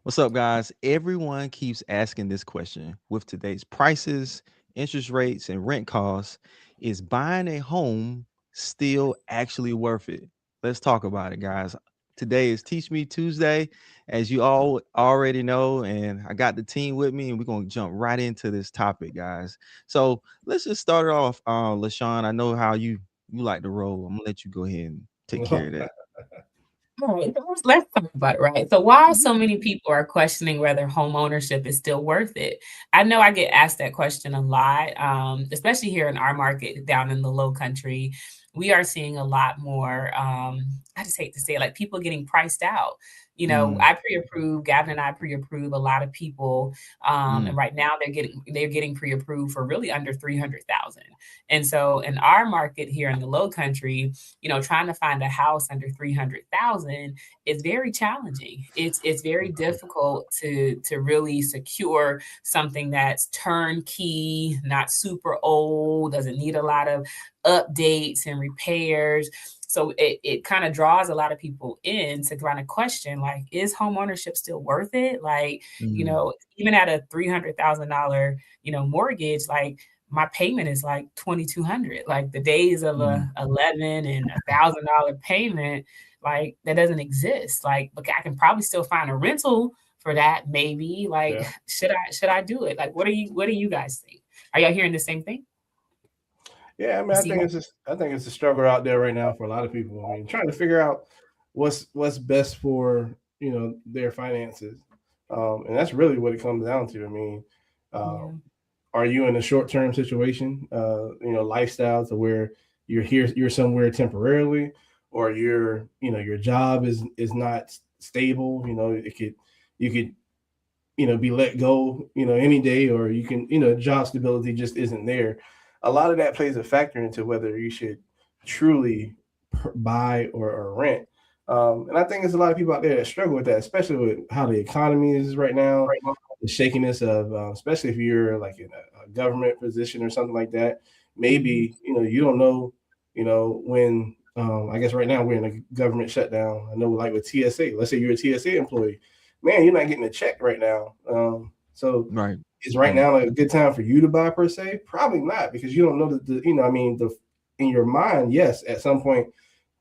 What's up, guys? Everyone keeps asking this question. With today's prices, interest rates, and rent costs, is buying a home still actually worth it? Let's talk about it, guys. Today is Teach Me Tuesday, as you all already know, and I got the team with me, and we're gonna jump right into this topic, guys. So let's just start it off. LaShawn, I know how you like to roll. I'm gonna let you go ahead and take care of that. All right, let's talk about it, right? So why so many people are questioning whether home ownership is still worth it? I know I get asked that question a lot, especially here in our market down in the low country. We are seeing a lot more, I just hate to say it, like people getting priced out. Mm, I pre-approve, Gavin and I pre-approve a lot of people. And mm, right now they're getting pre-approved for really under 300,000. And so in our market here in the low country, trying to find a house under 300,000 is very challenging. It's very difficult to really secure something that's turnkey, not super old, doesn't need a lot of updates and repairs. So it kind of draws a lot of people in to kind of question, like, is home ownership still worth it? Like, mm, even at a $300,000, mortgage, like my payment is like 2,200. Like the days of a mm. 11 and $1,000 payment, like that doesn't exist. Like, but I can probably still find a rental for that, maybe. Like, Yeah. should I do it? Like, what do you guys think? Are y'all hearing the same thing? Yeah, I mean, I see that. I think it's a struggle out there right now for a lot of people. I mean, trying to figure out what's best for their finances, and that's really what it comes down to. I mean, uh, Yeah. are you in a short term situation, lifestyle to where you're somewhere temporarily, or your job is not stable. It could you could be let go, any day, or you can, job stability just isn't there. A lot of that plays a factor into whether you should truly buy or rent. And I think there's a lot of people out there that struggle with that, especially with how the economy is right now, the shakiness of, especially if you're like in a government position or something like that. Mhm. Maybe, you don't know, when, I guess right now we're in a government shutdown. I know, like with TSA, let's say you're a TSA employee, man, you're not getting a check right now. So Right, is right right. now like a good time for you to buy per se? Probably not, because you don't know I mean, the in your mind, yes, at some point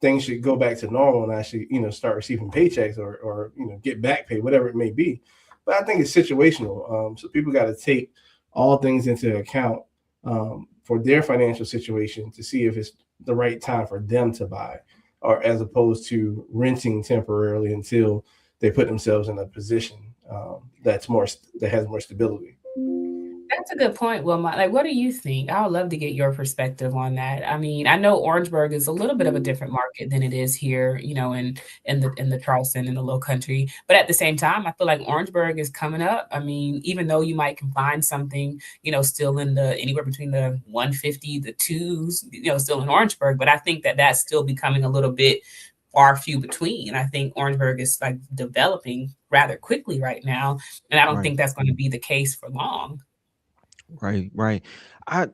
things should go back to normal and actually, start receiving paychecks, or get back pay, whatever it may be. But I think it's situational. So people got to take all things into account, for their financial situation, to see if it's the right time for them to buy, or as opposed to renting temporarily until they put themselves in a position, that has more stability. That's a good point, Wilma. Like, what do you think? I would love to get your perspective on that. I mean, I know Orangeburg is a little bit of a different market than it is here, in the Charleston in the Low Country. But at the same time, I feel like Orangeburg is coming up. I mean, even though you might can find something, still in the anywhere between the 150, the twos, still in Orangeburg, but I think that that's still becoming a little bit far few between. I think Orangeburg is like developing rather quickly right now, and I don't Right. think that's going to be the case for long. Right, right. I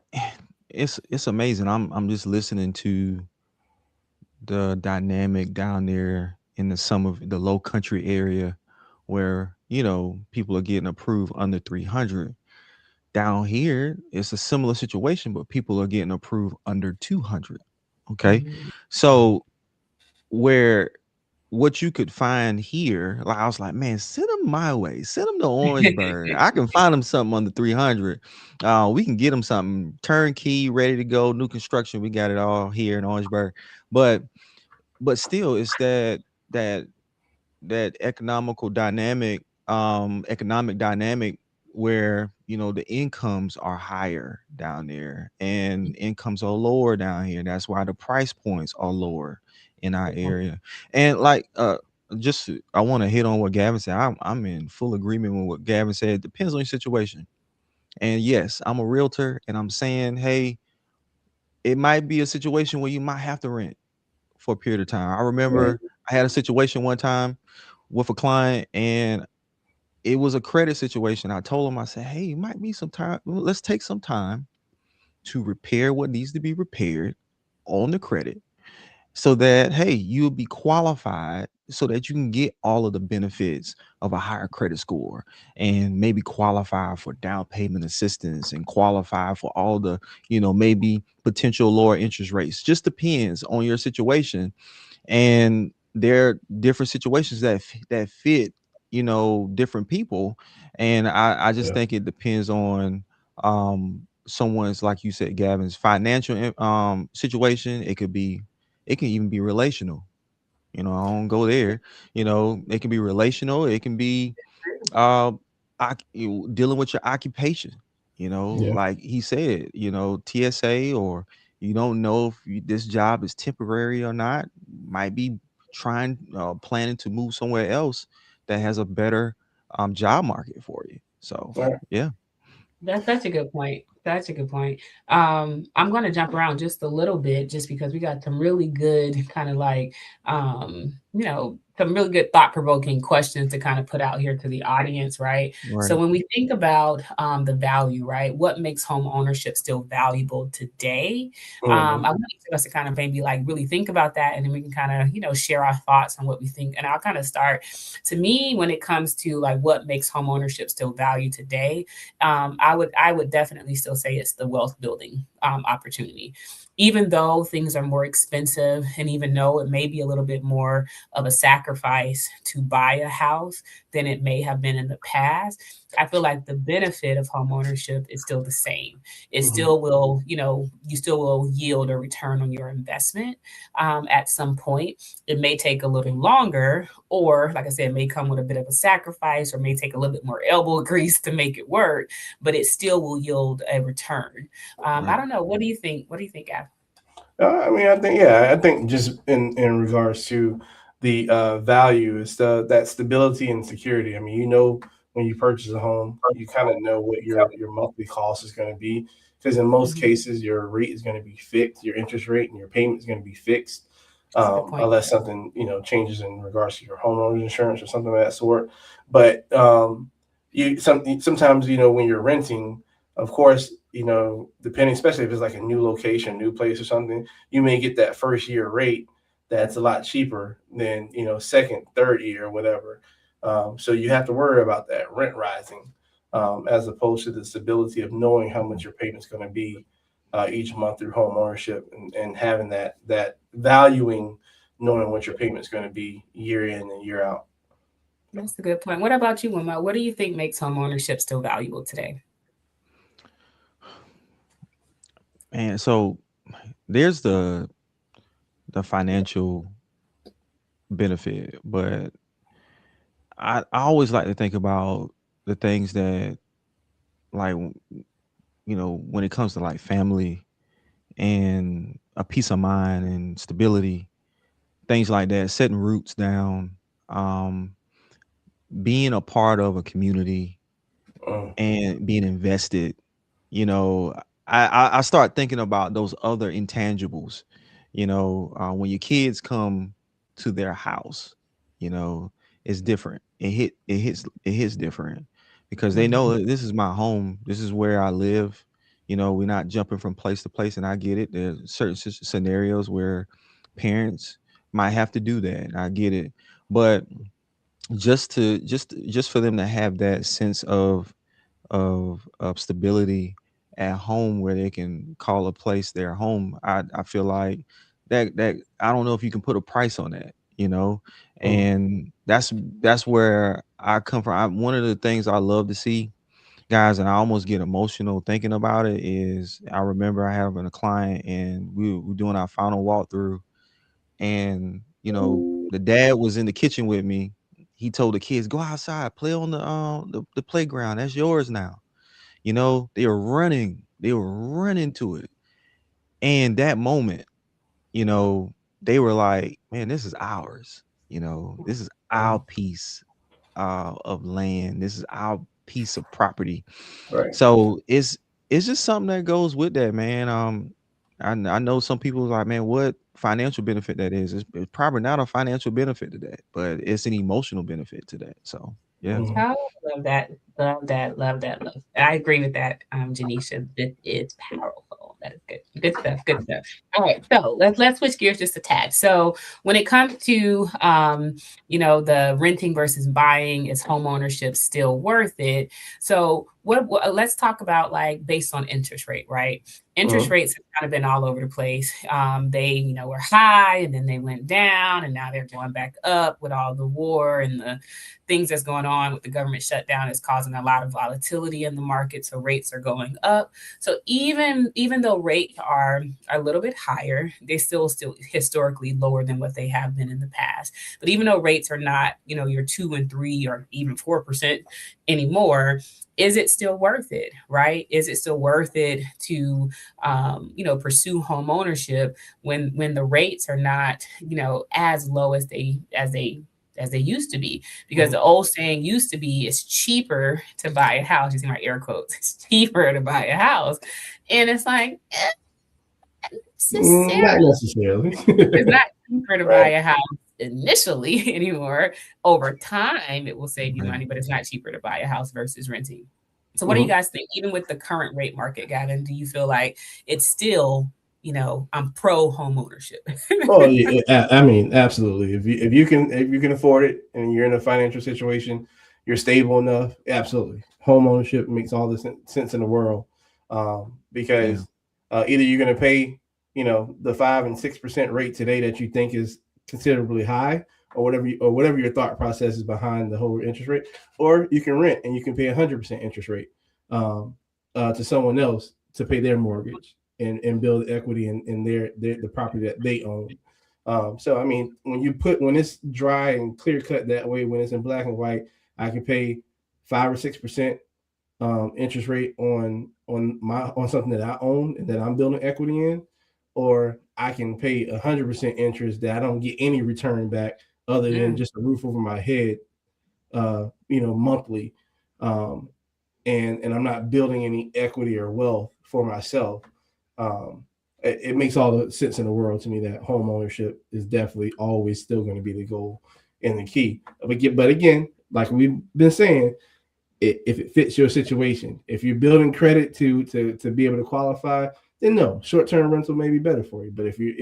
it's amazing. I'm just listening to the dynamic down there in the some of the low country area where, people are getting approved under 300. Down here, it's a similar situation, but people are getting approved under 200. Okay. Mhm. So where what you could find here, like I was like, man, send them my way. Send them to Orangeburg. I can find them something under 300. We can get them something turnkey, ready to go, new construction. We got it all here in Orangeburg. But still, it's that that economic dynamic where the incomes are higher down there and incomes are lower down here. That's why the price points are lower in our area. And like just I want to hit on what Gavin said. I'm in full agreement with what Gavin said. It depends on your situation. And yes, I'm a realtor and I'm saying, hey, it might be a situation where you might have to rent for a period of time. I Right. remember I had a situation one time with a client and it was a credit situation. I told him, I said, hey, it might be some time. Let's take some time to repair what needs to be repaired on the credit so that, hey, you'll be qualified so that you can get all of the benefits of a higher credit score and maybe qualify for down payment assistance and qualify for all the, maybe potential lower interest rates. Just depends on your situation. And there are different situations that fit, different people. And I just Yeah. think it depends on someone's, like you said, Gavin's financial situation. It can even be relational. I don't go there. It can be relational. It can be uh dealing with your occupation. Yeah. Like he said, TSA, or you don't know if this job is temporary or not. Might be trying planning to move somewhere else that has a better job market for you. So All right. yeah. That's such a good point. Such a good point. I'm going to jump around just a little bit, just because we got some really good kind of like, some really good thought provoking questions to kind of put out here to the audience, right? So Right. when we think about the value, right, what makes home ownership still valuable today? Mm-hmm. I want us to kind of maybe like really think about that, and then we can kind of share our thoughts on what we think. And I'll kind of start. To me, when it comes to like what makes home ownership still value today, I would definitely still say it's the wealth building opportunity. Even though things are more expensive, and even though it may be a little bit more of a sacrifice to buy a house than it may have been in the past, I feel like the benefit of home ownership is still the same. It Mm-hmm. still will, you still will yield a return on your investment at some point. It may take a little longer, or like I said, it may come with a bit of a sacrifice, or may take a little bit more elbow grease to make it work, but it still will yield a return. I Right. don't know. What do you think? What do you think, Av? I mean, I think, yeah, I think just in regards to the value is that stability and security. I mean, when you purchase a home, you kind of know what your monthly cost is going to be, because in most Mhm. cases your rate is going to be fixed, your interest rate and your payment is going to be fixed, That's a good point. unless something changes in regards to your homeowner's insurance or something of that sort. But sometimes when you're renting, of course, depending, especially if it's like a new location, new place or something, you may get that first year rate that's a lot cheaper than second, third year or whatever. So you have to worry about that rent rising, as opposed to the stability of knowing how much your payment's going to be each month through home ownership, and having that valuing, knowing what your payment's going to be year in and year out. That's a good point. What about you, Wilma? What do you think makes home ownership still valuable today? And so there's the financial benefit, but I always like to think about the things that, like, when it comes to like family and a peace of mind and stability, things like that, setting roots down, um, being a part of a community Mm, and being invested. I start thinking about those other intangibles. When your kids come to their house, you know, it's different. It hits different because they know Mhm. that this is my home. This is where I live. We're not jumping from place to place, and I get it. There's certain scenarios where parents might have to do that. And I get it, but just for them to have that sense of stability at home where they can call a place their home. I feel like that I don't know if you can put a price on that. mm, And that's where I come from. One of the things I love to see, guys, and I almost get emotional thinking about it, is I remember I having a client and we were doing our final walkthrough, and the dad was in the kitchen with me. He told the kids, go outside, play on the playground, that's yours now. They were running to it. And that moment, you know, they were like, man, this is ours. This is our mm. piece of land. This is our piece of property. Right. So it's just something that goes with that, man. I know some people are like, man, what financial benefit that is? It's probably not a financial benefit to that, but it's an emotional benefit to that. So yeah. Mm. Oh, love that. Love that. Love that. Love. I agree with that, Janisha. It is powerful. That is good. Good stuff. Good stuff. All right, so let's switch gears just a tad. So when it comes to the renting versus buying, is home ownership still worth it? So what let's talk about like based on interest rate, right? Interest Mhm. rates have kind of been all over the place. They were high and then they went down and now they're going back up with all the war and the things that's going on with the government shutdown is causing a lot of volatility in the market. So rates are going up. So even though rates are a little bit higher, they still historically lower than what they have been in the past. But even though rates are not, your 2 and 3 or even 4% anymore, is it still worth it, right? Is it still worth it to pursue home ownership when the rates are not, as low as they used to be? Because Mhm. the old saying used to be it's cheaper to buy a house, using my air quotes, it's cheaper to buy a house. And it's like, Not necessarily, necessarily. it's not cheaper to buy Right. a house initially anymore. Over time, it will save you Right. money, but it's not cheaper to buy a house versus renting. So, what do you Mhm. guys think? Even with the current rate market, Gavin, do you feel like it's still, I'm pro home ownership? Oh, yeah, I mean, absolutely. If you can afford it and you're in a financial situation, you're stable enough. Absolutely, home ownership makes all the sense in the world. Yeah. Because either you're going to pay, the 5 and 6% rate today that you think is considerably high, or whatever your thought process is behind the whole interest rate, or you can rent and you can pay 100% interest rate um, to someone else to pay their mortgage and build equity in their the property that they own. So I mean, when it's dry and clear cut that way, when it's in black and white, I can pay 5 or 6% interest rate on something that I own and that I'm building equity in, or I can pay 100% interest that I don't get any return back other than Mm, just a roof over my head, monthly, um, and I'm not building any equity or wealth for myself. Um, it makes all the sense in the world to me that home ownership is definitely always still going to be the goal and the key. But again, like we've been saying, if it fits your situation, if you're building credit to be able to qualify, then no, short term rental may be better for you. But if you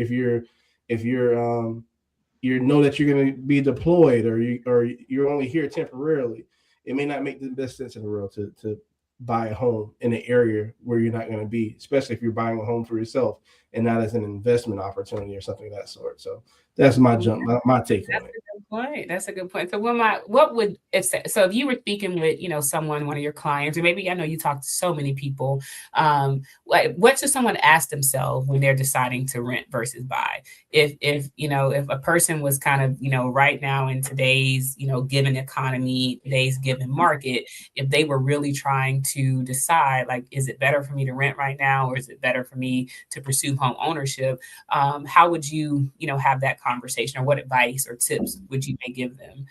know that you're going to be deployed, or you're only here temporarily, it may not make the best sense in the world to buy a home in an area where you're not going to be, especially if you're buying a home for yourself and not as an investment opportunity or something of that sort. So that's my take on That's it. a good point. That's a good point. So, what would if you were speaking with someone, one of your clients, or maybe I know you talk to so many people, like what should someone ask themselves when they're deciding to rent versus buy? If a person was kind of right now in today's given economy, today's given market, if they were really trying to decide like, is it better for me to rent right now, or is it better for me to pursue home ownership? How would you have that conversation, or what advice or tips would you may give them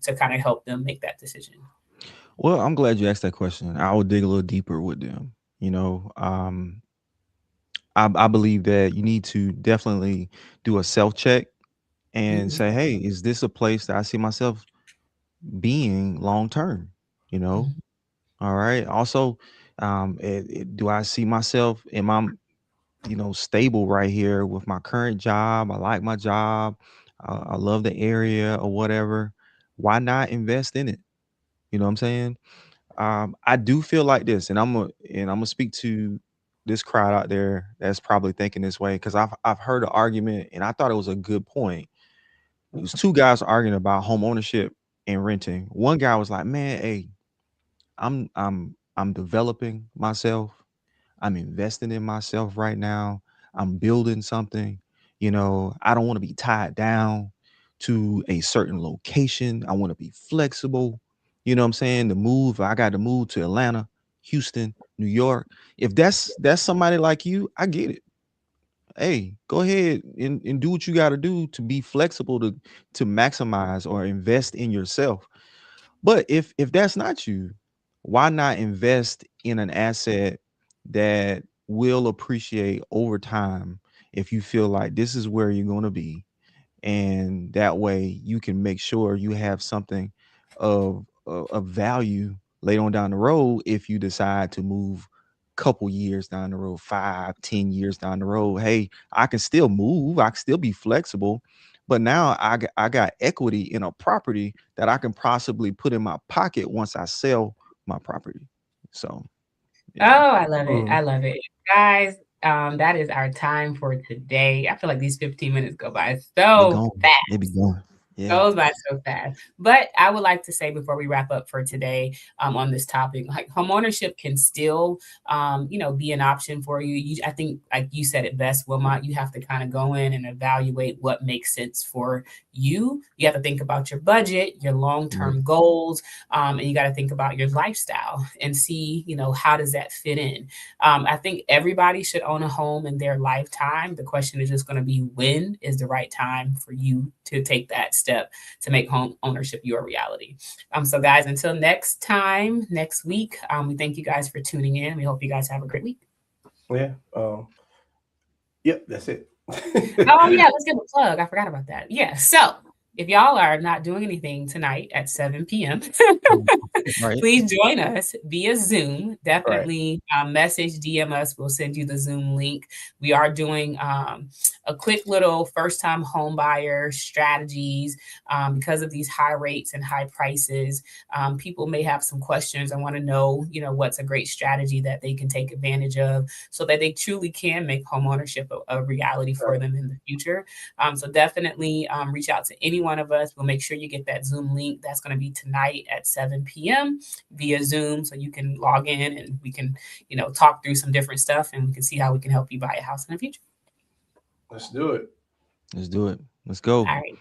to kind of help them make that decision? Well, I'm glad you asked that question. I will dig a little deeper with them. You know, I believe that you need to definitely do a self check and Mhm, say, hey, is this a place that I see myself being long term? You know, mhm, all right. Also, do I see myself? Am I, stable right here with my current job? I like my job. I love the area or whatever. Why not invest in it? You know what I'm saying? I do feel like this, and I'm gonna speak to this crowd out there that's probably thinking this way because I've heard an argument and I thought it was a good point. It was two guys arguing about home ownership and renting. One guy was like, "Man, hey, I'm developing myself. I'm investing in myself right now. I'm building something. I don't want to be tied down to a certain location. I want to be flexible. You know what I'm saying? The move, I got to move to Atlanta, Houston, New York. If that's somebody like you, I get it. Hey, go ahead and do what you got to do to be flexible to maximize or invest in yourself. But if that's not you, why not invest in an asset that will appreciate over time if you feel like this is where you're going to be, and that way you can make sure you have something of value later on down the road if you decide to move couple years down the road, 5, 10 years down the road, hey, I can still move, I can still be flexible, but now I got equity in a property that I can possibly put in my pocket once I sell my property. So Oh, yeah, I love it. I Mm. love it. Guys, that is our time for today. I feel like these 15 minutes go by they so gone, fast. they be gone. Yeah, Goes by so fast. But I would like to say before we wrap up for today, on this topic, like homeownership can still, be an option for you. I think, like you said it best, Wilmot, you have to kind of go in and evaluate what makes sense for you. You have to think about your budget, your long right, term goals, and you got to think about your lifestyle and see, how does that fit in. I think everybody should own a home in their lifetime. The question is just going to be, when is the right time for you to take that step to make home ownership your reality. So, guys, until next time, next week, we thank you guys for tuning in. We hope you guys have a great week. Yeah. Yep. That's it. Oh, yeah, let's give a plug. I forgot about that. Yeah. So, if y'all are not doing anything tonight at 7 p.m., mm, right, please join us via Zoom. Right. Definitely message, DM us. We'll send you the Zoom link. We are doing a quick little first time home buyer strategies because of these high rates and high prices. People may have some questions and want to know, what's a great strategy that they can take advantage of so that they truly can make home ownership a reality for Right. them in the future. So definitely reach out to any one of us. We'll make sure you get that Zoom link. That's going to be tonight at 7 p.m. via Zoom. So you can log in and we can, talk through some different stuff and we can see how we can help you buy a house in the future. Let's do it. let's do it, let's go. All right.